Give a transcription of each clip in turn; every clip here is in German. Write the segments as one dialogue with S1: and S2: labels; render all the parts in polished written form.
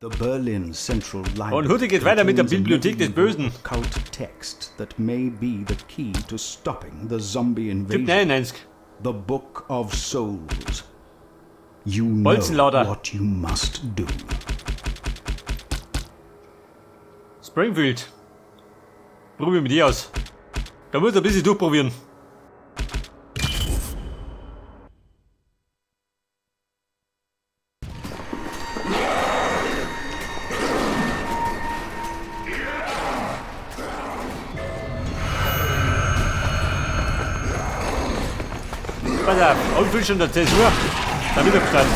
S1: The Berlin Central Library.
S2: Und heute geht weiter mit der Bibliothek des Bösen.
S1: Cult text that may be the key to stopping the zombie
S2: Typ
S1: invasion.
S2: 99.
S1: The Book of Souls. You know
S2: Bolzenlauter.
S1: what you must do.
S2: Springfield. Probieren wir die aus. Da muss er ein bisschen durchprobieren. Pass auf, Auffisch der Zäsur. Der Widerstand.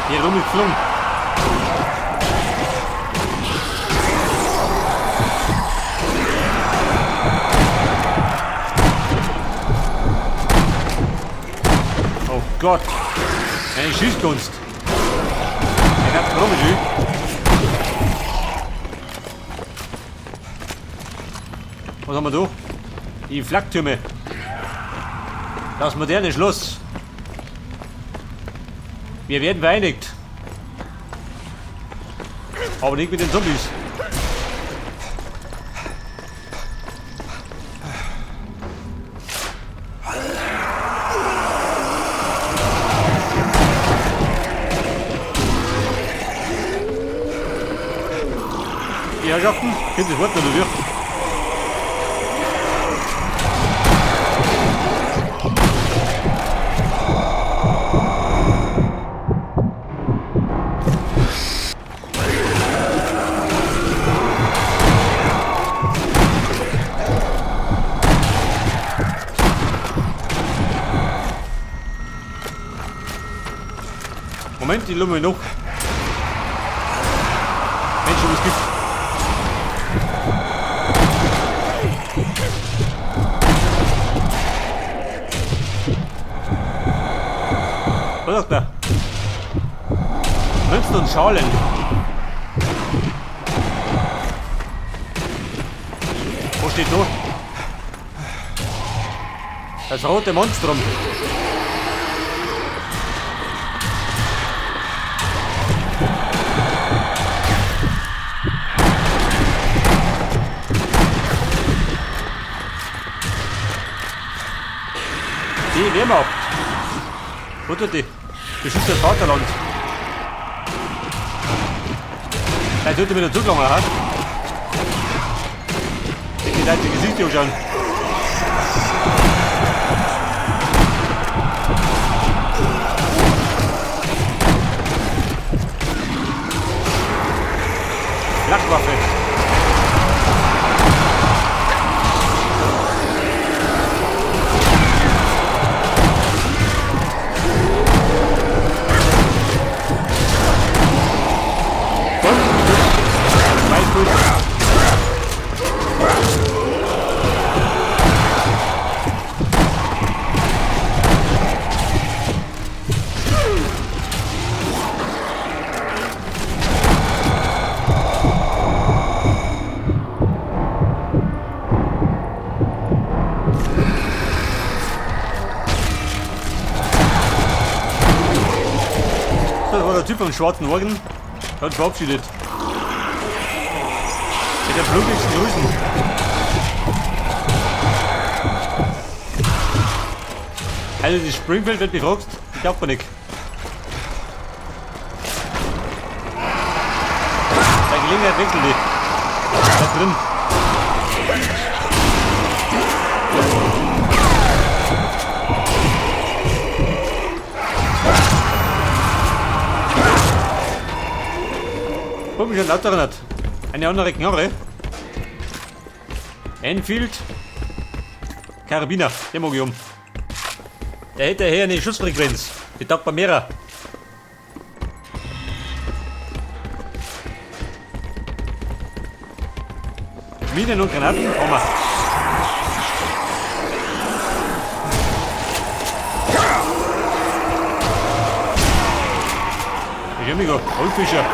S2: Hier rum ist Flung. Oh Gott. Eine Schießkunst. Ich hab Trommel. Was haben wir da? Die Flaktürme. Das moderne Schloss. Wir werden vereinigt. Aber nicht mit den Zombies. Die Herrschaften, kennt das Wort noch durch. Moment, die Lumme noch. Mensch, was gibt's? Was sagt er? Münzen und Schalen. Wo steht noch? Das rote Monstrum. Die Wehrmacht. Futtert die. Beschützt das Vaterland. Vielleicht sollte mir dazu gelangen, ha? Die Leute die Gesichter anschauen. Flachwaffe. Das war der Typ vom schwarzen Wagen. Hat verabschiedet. Mit der blutigsten Grüßen. Also das Springfield wird befragt, ich glaub mir nicht. Bei Gelegenheit wechseln die. Da drin. Guck mich an lauter hat. Eine andere Knarre. Enfield. Karabiner. Der mag ich um. Der hätte hier eine Schussfrequenz. Die taugt bei mehrer. Minen und Granaten. Haben wir. Ich hab mich gar. Goldfischer.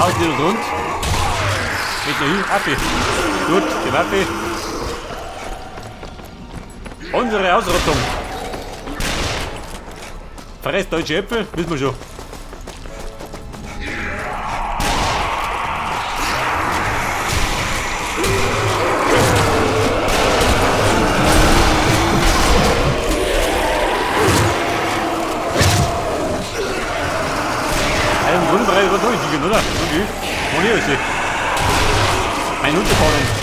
S2: Haus wieder rund. Mit der Affe. Gut, die Waffe. Unsere Ausrüstung. Verrest deutsche Äpfel, wissen wir schon. Einen Grundbereich über durchgehen, oder? Okay. Und hier ist sie. Ein Unterfallen.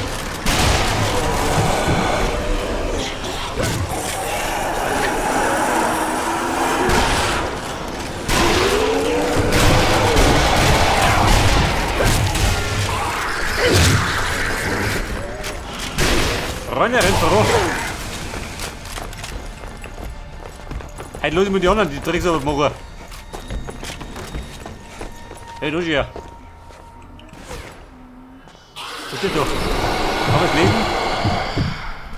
S2: Rein, rennt voran. Hey, los mit die anderen, die Drecksarbeit machen. Hey, los hier. Was steht da? Kann man es lesen?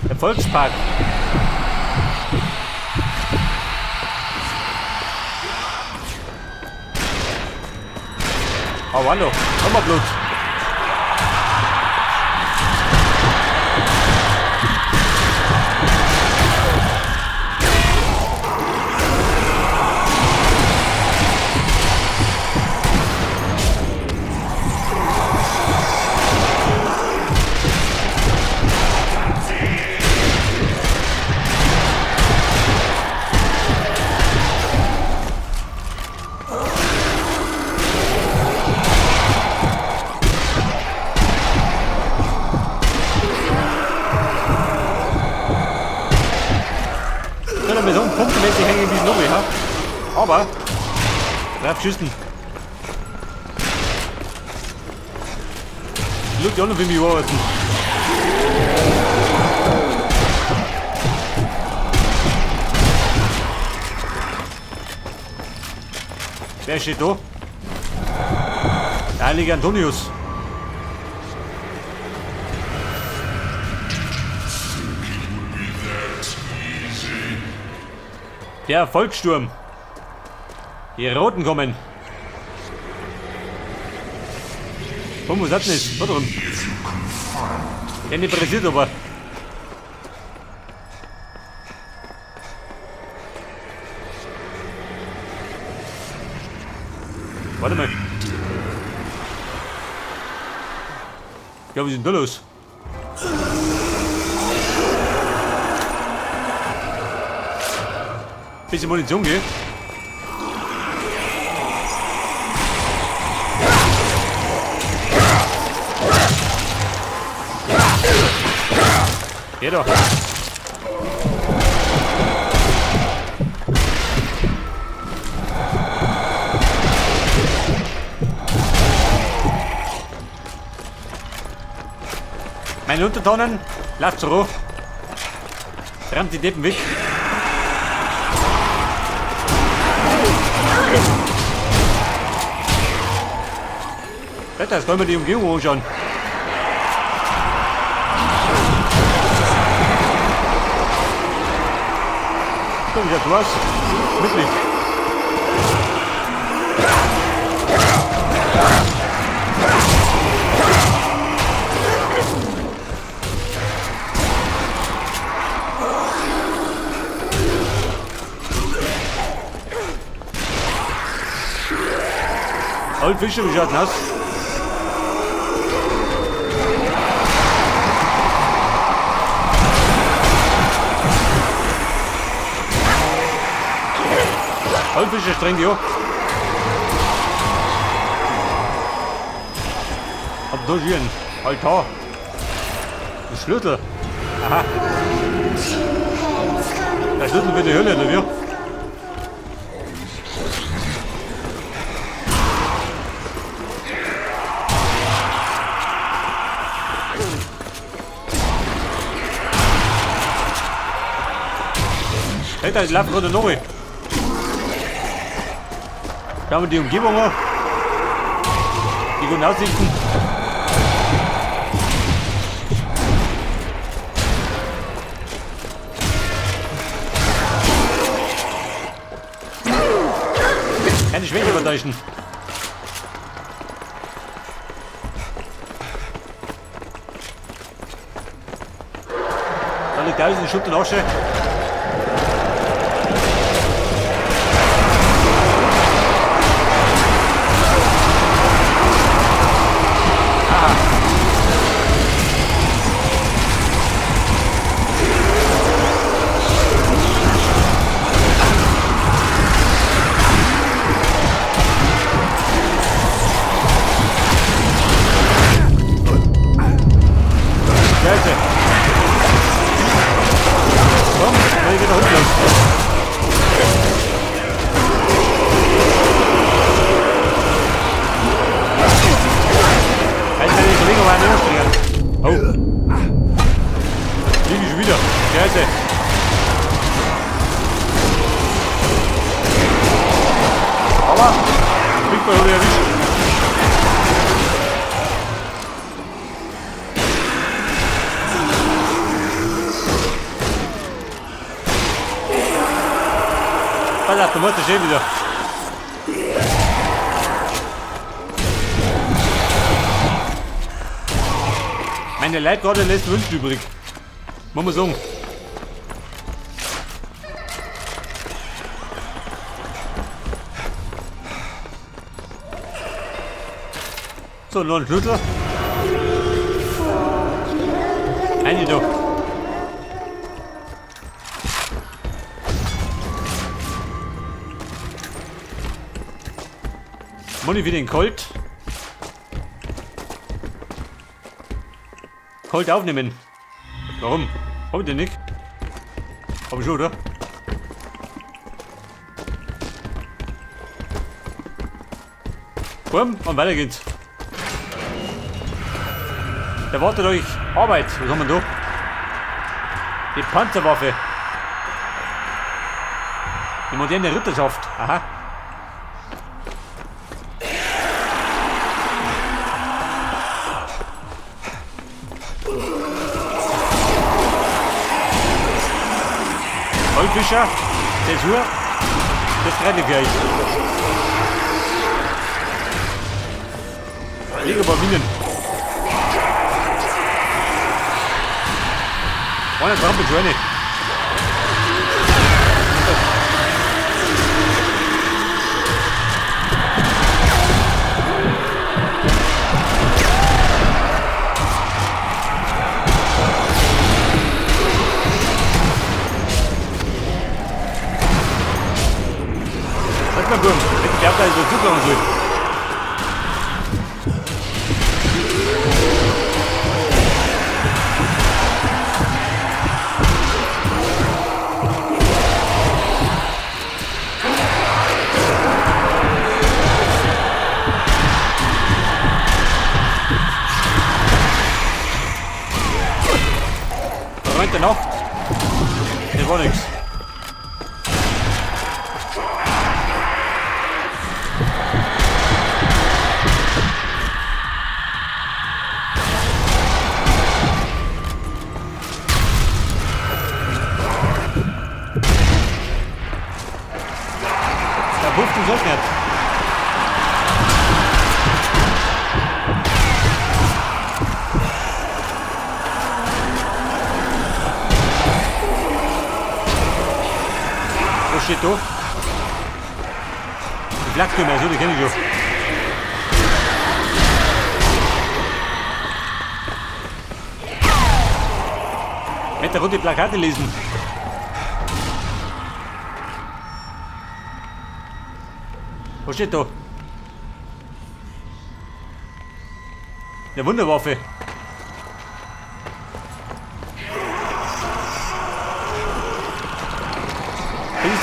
S2: Der Volkspark. Oh, hallo. Komm mal, Blut. Punktemäßig hängen in diesem Lobby, ha? Aber bleib schießen. Schaut ja noch wie mich arbeiten. Wer steht da? Der heilige Antonius. Der Volkssturm. Die Roten kommen. Komm, was hat denn das? Warte rum. Der nicht interessiert aber. Warte mal. Ja, was ist denn da los? Bisschen Munition, gell? Geh doch. Meine Untertanen, lasst zur Ruhe. Rammt die Deppen weg. Jetzt wollen wir die Umgebung anschauen. Komm, ja, du hast Mitglied. Alle Fische, wie schaut das aus? Alle Fische streng die ab. Aber da ist ein Altar. Ein Schlüssel. Aha. Der Schlüssel für die Hölle, oder wie? Hey, da ist gerade noch. Schauen wir die Umgebung an. Die guten Aussichten. Keine Schwäche übertäuschen. liegt alles in Schutt und Asche. Scheiße. Komm, mal wieder hochgehen. Jetzt kann ich den Kollegen mal näher springen. Oh. Liege schon wieder. Scheiße. Aber, kriegt man wieder erwischt. Alter, du musst schön wieder. Meine Leitgarde lässt Wünschen übrig. Muss man sagen. So, noch ein Schlüssel. Eine da. Money für den Colt. Colt aufnehmen. Warum? Hab ich den nicht? Hab ich schon, oder? Komm, und weiter geht's. Da wartet euch Arbeit. Was haben wir da? Die Panzerwaffe. Die moderne Ritterschaft. Aha. Goldfischer, Zäsur, das renne gleich. Liege ein paar Minen. Einer trampelt schon eine. Lass mal gucken, ich glaube, da ist der Zug noch so. Der Nacht. Das war nichts. Da pufft uns auch nicht. Was steht da? Die Flagtürme, also die kenne ich schon. Hätte er die Plakate lesen. Was steht da? Eine Wunderwaffe.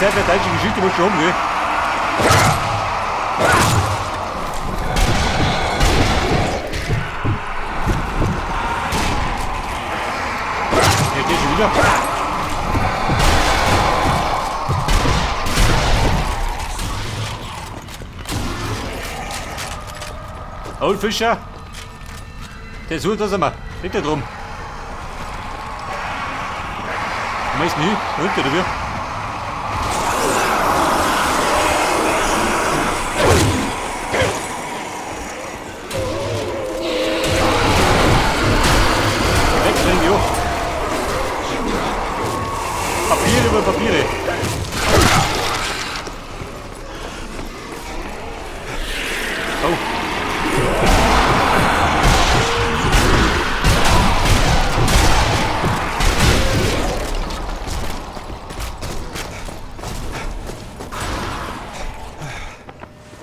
S2: Das ist eine deutsche Geschichte, muss schon haben, gell? Ja, geht schon wieder. Old Fischer. Der sucht das einmal. Bitte drum. Wo ist denn hin? Da hinten, oder wie?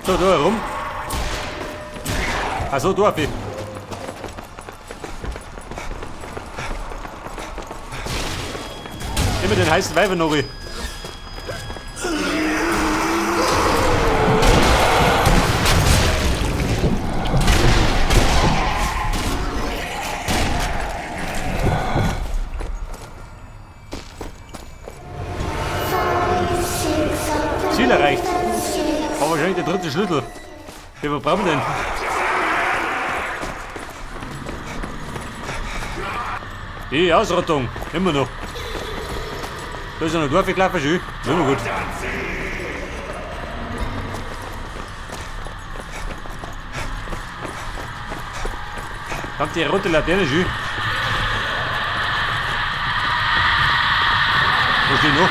S2: So, da herum. Achso, da, Affe. Immer den heißen Weiber noch. Ziel erreicht. Aber wahrscheinlich der dritte Schlüssel. Wie viel brauchen wir denn? Die Ausrottung. Immer noch. Da ist ja noch Dorfgeklapper schön. Immer gut. Kommt die rote Laterne schön. Wo steht noch?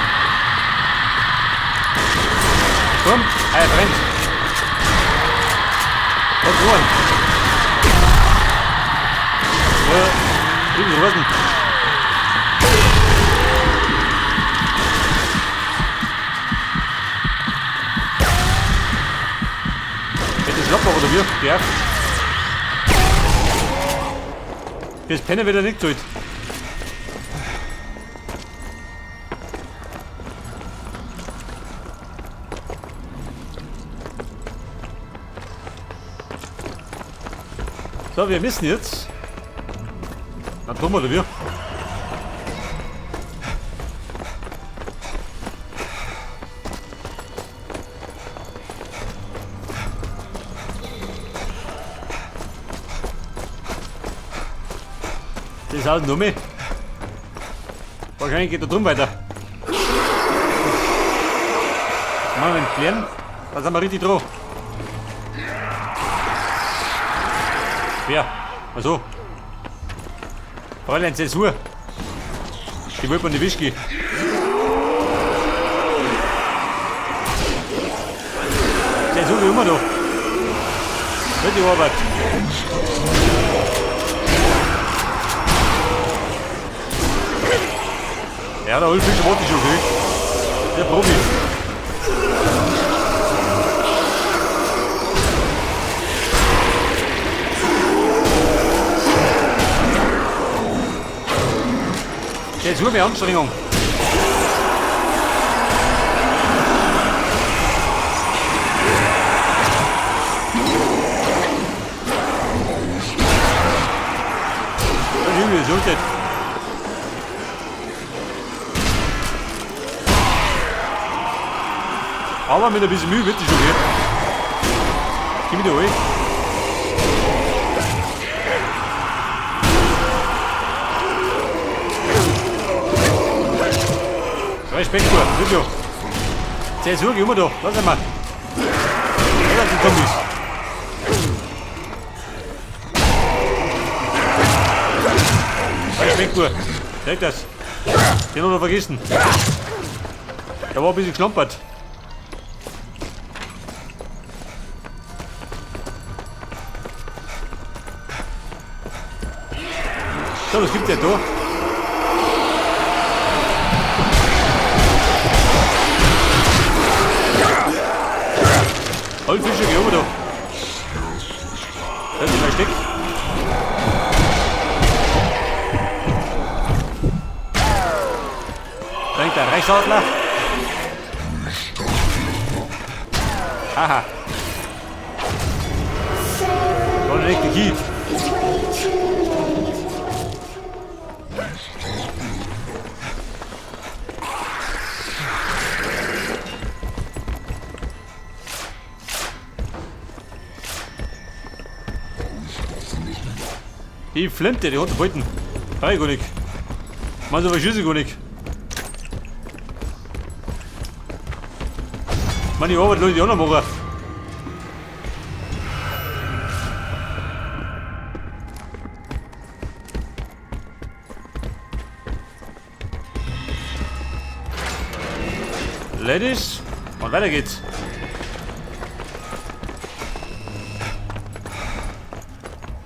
S2: Komm, er brennt. Und ruhen. Liegen Rosen. Wird das locker oder wie? Ja. Das Pennen wieder nicht zahlt. So, wir müssen jetzt. Na, tun wir, oder wir? Das ist halt nur mehr. Wahrscheinlich geht er drum weiter. Machen wir den klären. Da sind wir richtig dran. Ja, also. Fräulein Zäsur. Die wollte man nicht Wischki. Zäsur wie immer noch. Hört die Arbeit. Ja, der Ulfischer warte schon, okay? Der Profi. Jetzt nur mehr Anstrengung. Der Junge ist unten. Aber mit ein bisschen Mühe wird es schon gehen. Geh wieder rein. Respekt, wirklich. Zäsur, geh immer da. Lass einmal. Lass die Zombies. Respekt, gut. Zeig das. Den hat er vergessen. Der war ein bisschen geschlampert. So, was gibt's ja da? Goldfische, geh oben da. Das ist ein Stück. Bringt der Reichsadler. Haha. War nicht die Kief. Die Flinte, die hat den Bolten. Brauch ich gar nicht. Mach so was Schüsse gar nicht. Meine Arbeit lasse ich die anderen machen. Ladies, und weiter geht's.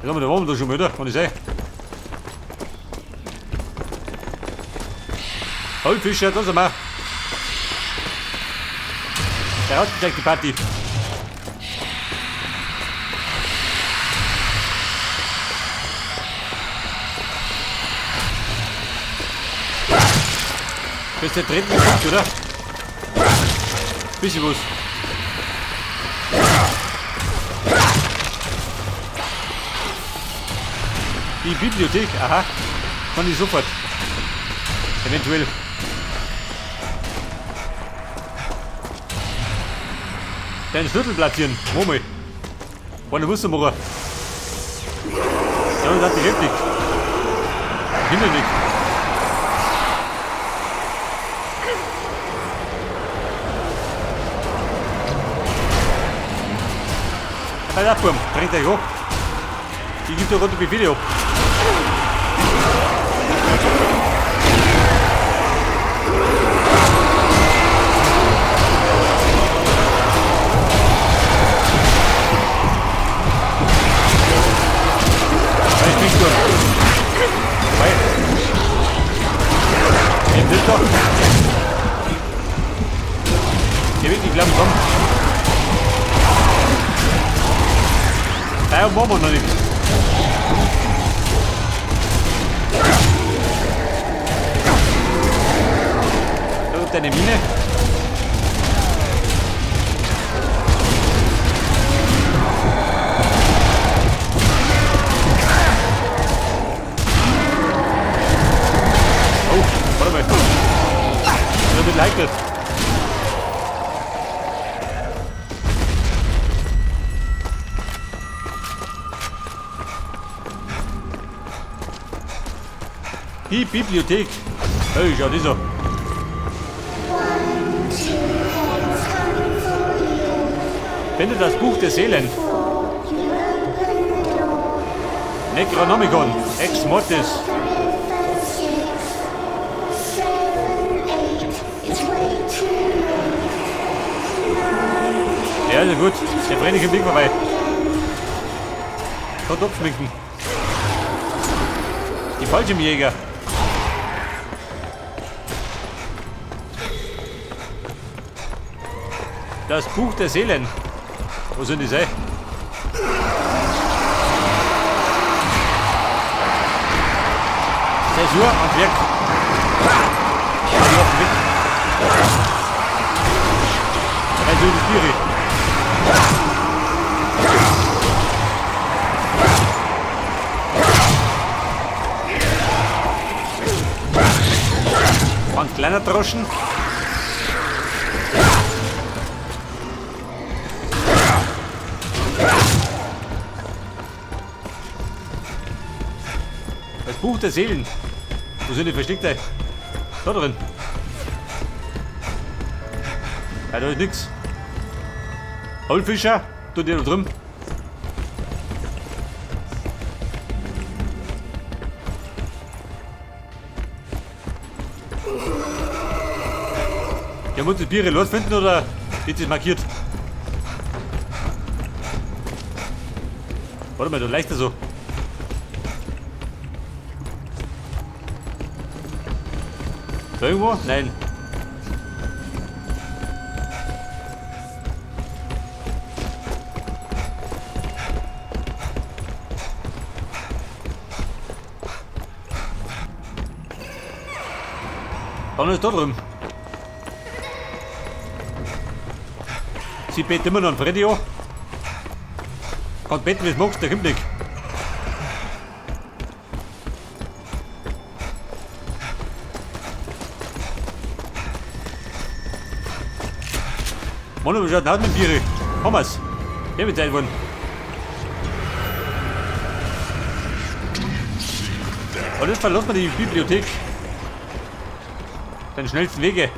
S2: Da haben wir den Wagen da schon wieder, kann ich sehen. Goldfische, das sind wir. Der hat gleich die Party. Bist du treten geguckt, oder? Bisschen was. Die Bibliothek, aha. Kann ich sofort. Eventuell. Deinen Schlüssel platzieren. Moment. Wann musst du machen? Ja, das hat die Replik. Himmel nicht. Halt ab, Burm. Bringt euch hoch. Ich gebe dir runter Befehle ab. Der wird nicht lang kommen. Ja, machen wir noch nicht. Da kommt eine Mine. Oh, warte mal. Das wird heikel. Die Bibliothek. Hey, schau das an. Finde das Buch der Seelen. Necronomicon, Ex Mortis. Ja, also gut. Der brennt nicht im Ding vorbei. Kommt abschminken. Die Fallschirmjäger. Das Buch der Seelen. Wo sind die Sei? Zäsur und Werk. Also die Spirit. Ein kleiner Droschen. Das Buch der Seelen. Wo sind die versteckt? Da drin. Ja, da ist nix. Goldfischer, tut der da drin. Ja, muss das Bier losfinden oder ist es markiert? Warte mal, du leichter so. Da irgendwo? Nein. Dann ist da drüben. Sie beten immer noch an Freddy an. Kann beten, wie es magst, der kommt nicht. Mann, wie schaut denn aus mit dem Bier? Haben wir's. Der wird sein wollen. Und jetzt verlassen wir die Bibliothek. Den schnellsten Wege.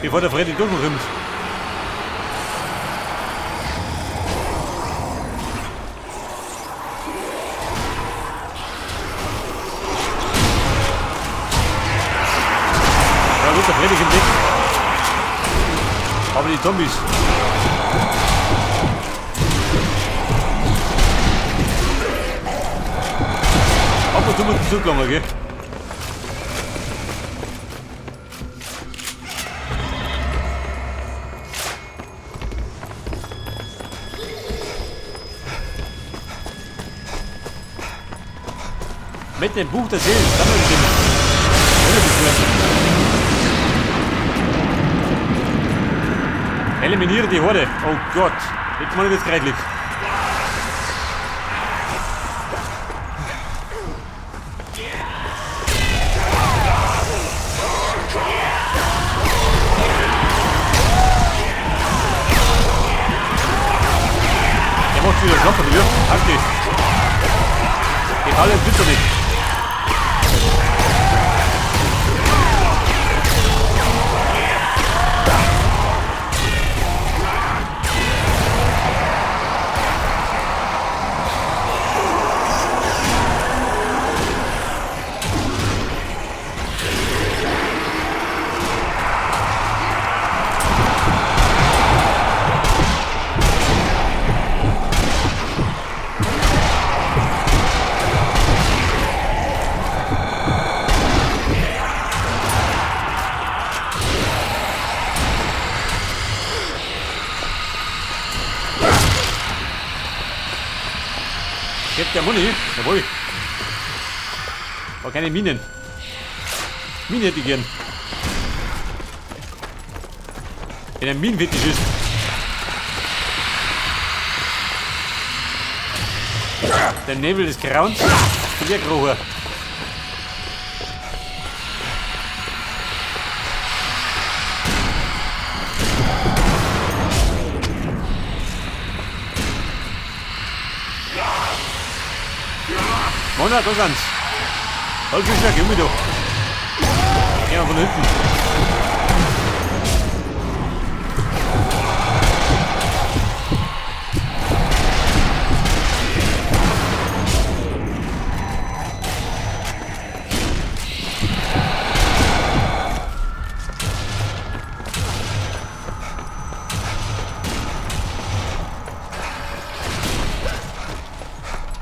S2: Bevor der Freddy durchkommt. Ja gut, der Freddy kommt weg. Aber die Zombies. Ab und zu muss ich zurücklangen, gell? Mit dem Buch der Seelen, sammeln wir den. Eliminiere die Horde. Oh Gott. Jetzt mal wird's kreidlich. Der macht wieder Knopf von mir. Danke. Die Falle bitte nicht. Gibt der Muni? Jawohl. Aber keine Minen. Mine hätte ich gern. Wenn ein Minenfetisch ist. Der Nebel des Grauens. Der Grocher. Mona, da sind's. Halt dich weg, Junge, du. Geh mal von hinten.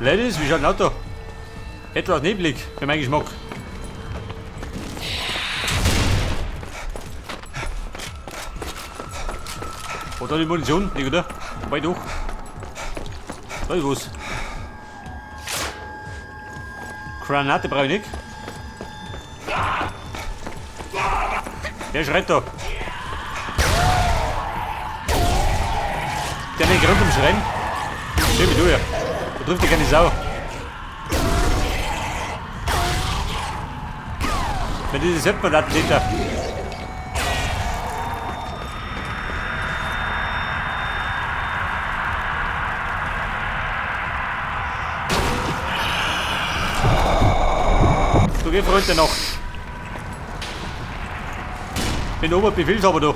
S2: Ladies, wie schaut ein Auto? Etwas neblig, für meinen Geschmack. Oh, da die Munition, nicht oder? Wobei doch. Da ist was. Granate brauche ich nicht. Wer schreit da? Der nicht rund ums Schreien. Schön wie du ja. Da trifft dich keine Sau. Wenn dieses Selbstmordattentäter. Du geh Freund der Nacht. Bin Oberbefehlshaber da.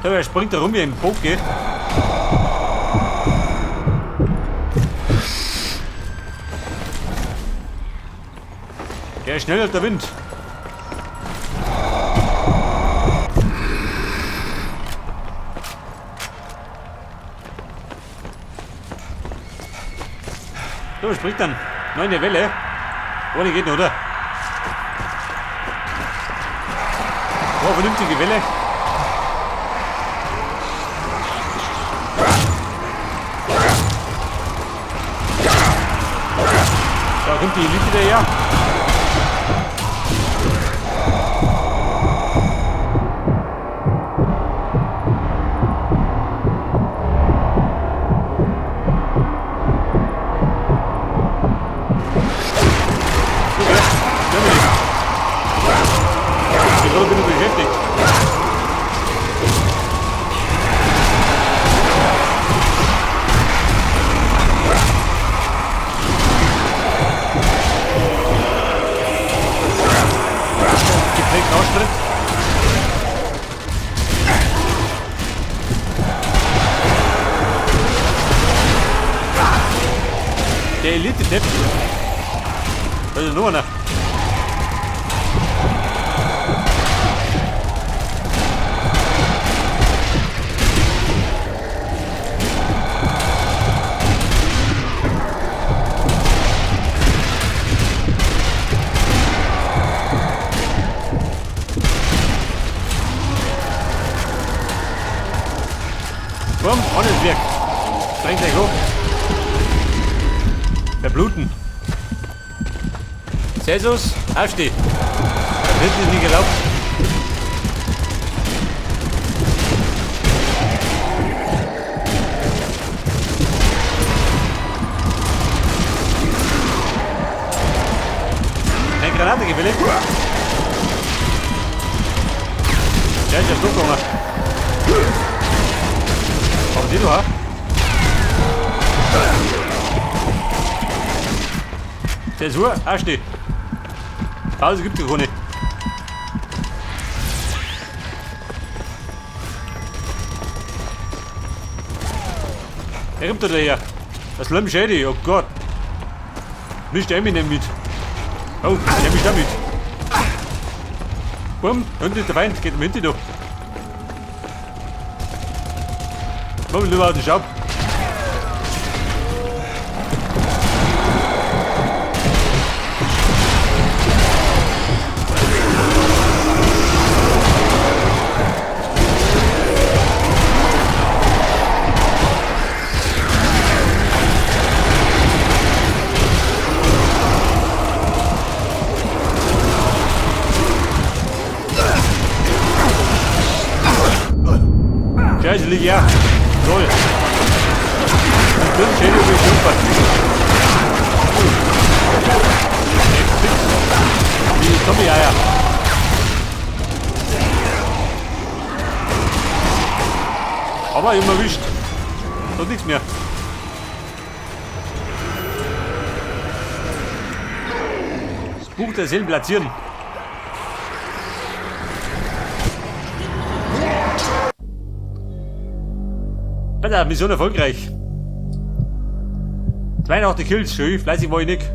S2: Er springt da rum wie ein Poke. Der ist schneller als der Wind. So, springt dann. Noch eine Welle. Ohne geht noch, oder? Oh, vernünftige Welle. Da kommt die Elite daher. Ich bin genug beschäftigt. Austritt. Der Elite-Depp. Da ist nur einer. Bumm, ohne ist weg. Sprengt gleich hoch. Verbluten. Celsius, aufsteh. Der Wind ist nicht erlaubt. Eine Granate gewilligt. Der ist ja durchgegangen. Aber die du hast. Zäsur, aufsteh. Pause gibt es keine. Wer kommt da daher? Das Lamm Schäde, oh Gott. Mischt er mich nicht mit. Oh, der mischt da mit. Bumm, unten ist der Feind, geht um hinten da. Mach mich lieber aus dem Staub. Scheiße, lieg ja. Toll. Das Schädel will ich umfassen. Die Zombie-Eier. Aber ich hab ihn erwischt. Da ist nichts mehr. Das Buch der Seelen platzieren. Alter, Mission erfolgreich. 82 Kills, schön, fleißig war ich nicht.